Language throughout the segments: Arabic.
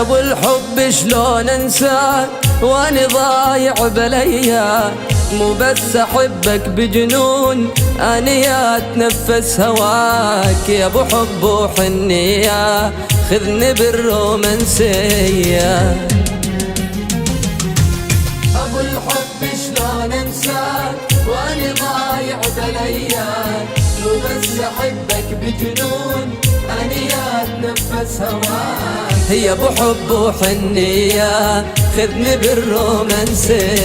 ابو الحب شلون انساك وانا ضايع بالايام، مو بس احبك بجنون انا يا اتنفس هواك. يا ابو حب وحنيه خذني بالرومانسيه. ابو الحب شلون انساك وانا ضايع بالايام، مو بس احبك بجنون انا يا اتنفس هواك. يا ابو حب وحنيه خذني بالرومانسيه.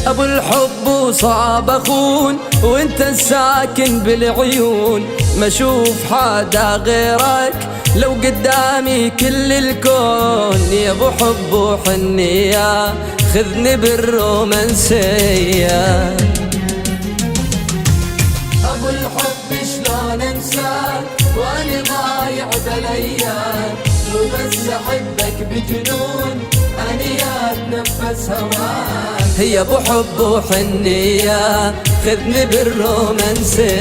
ابو الحب وصعب اخون وانت الساكن بالعيون، ما اشوف حدا غيرك لو قدامي كل الكون. يا ابو حب وحنيه خذني بالرومانسيه. ابو الحب شلون انساك وانا ضايع بالايام، مو بس احبك بجنون انا يا اتنفس هواك. يا ابو حب وحنيه خذني بالرومانسيه.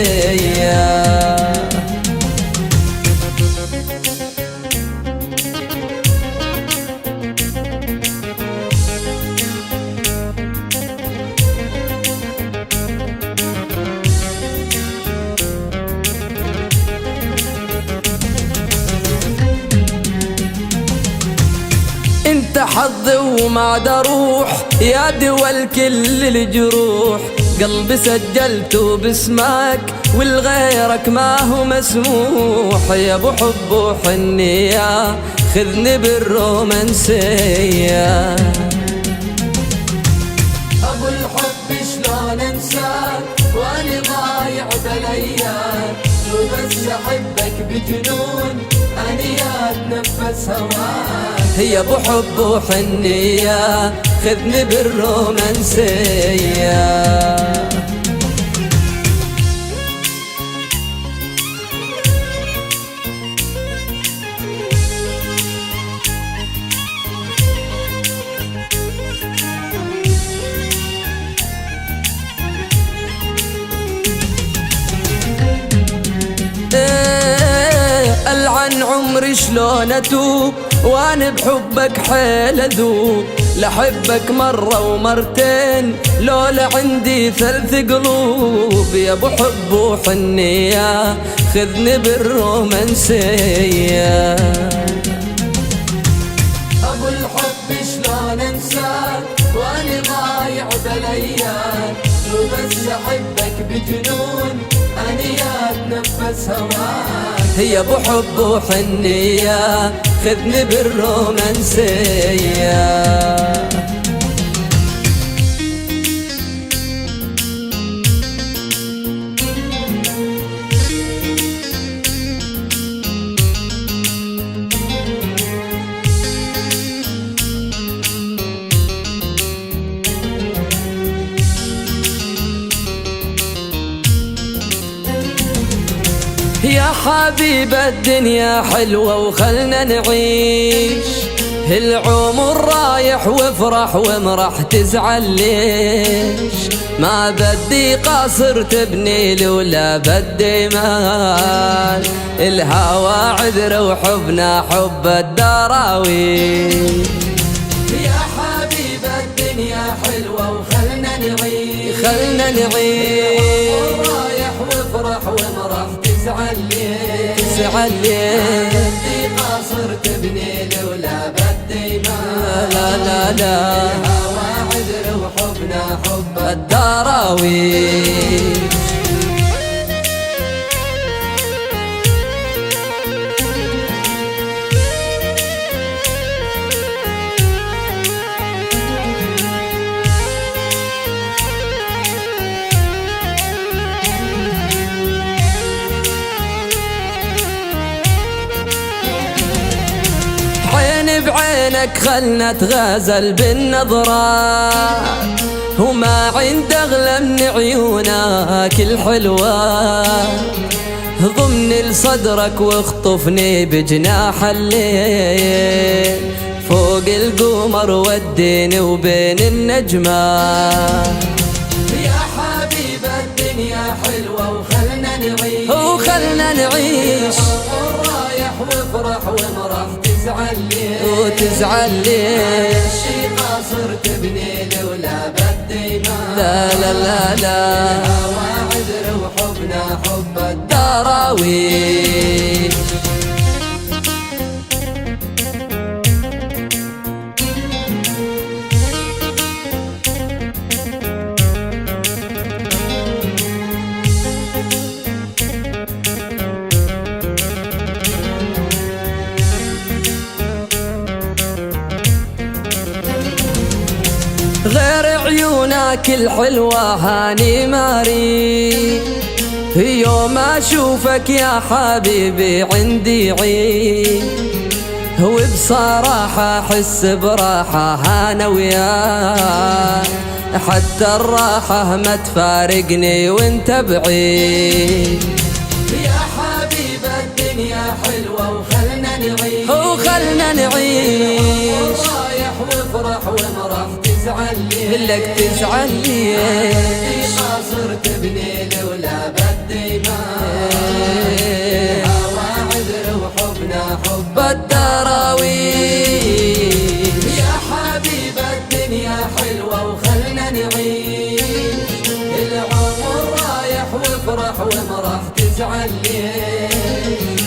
انت حظي وما عاد اروح يا دول كل الجروح، قلبي سجلته باسمك والغيرك ما هو مسموح. يا ابو حب وحنيه خذني بالرومانسيه. ابو الحب شلون انساك وانا ضايع بالايام، مو بس احبك بجنون انا يا اتنفس هواك. يا ابو حب وحنيه خذني بالرومانسيه. العن عمري شلون اتوب وانا بحبك حيل اذوب، لحبك مرة ومرتين لولا عندي ثلث قلوب. يا ابو حب وحنيه خذني بالرومانسيه. ابو الحب شلون انساك وانا ضايع بالايام، مو بس احبك بجنون انا يا اتنفس هواك. يا ابو حب وحنيه خذني بالرومانسيه. يا حبيب الدنيا حلوة وخلنا نعيش، العمر رايح وافرح ومرح تزعل ليش؟ ما بدي قصر تبني لولا بدي مال، الهوى عذر وحبنا حب الدراويش. يا حبيب الدنيا حلوة وخلنا نعيش، خلنا نعيش، رايح وافرح ومرح تزعل ليه؟ بدي قاصر تبني لولا بدي ما لا لا لا، الهوى عذر وحبنا حب الدراويش. بعينك خلنا نتغازل بالنظرات، وما عند أغلى من عيونك الحلوة، ضمني لصدرك واخطفني بجناح الليل، فوق القمر وديني وبين النجمات. يا حبيب الدنيا حلوة وخلنا نعيش، وخلنا نعيش، رايح وافرح ومرح تزعل ليه، وتزعل ليه شي قاصر تبني لولا بالديمان. لا لا لا لا الهوى عذر وحبنا حب الدراويش. غير عيونك الحلوة هاني ماري، في يوم أشوفك يا حبيبي عندي عيد، وبصراحة أحس براحة أنا وياك، حتى الراحة ما تفارقني وانت بعيد. يا حبيب الدنيا حلوة وخلنا نعيش، وخلنا نعيش، رايح وافرح ومرح تزعل ليه، لك تزعل ليه قاصر تبني لولا بالديمان. هوى عذر وحبنا حب الدراويش. يا حبيب الدنيا حلوة وخلنا نعيش، العمر رايح وافرح ومرح تزعل ليه،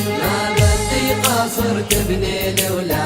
ما بدي قاصر تبني لولا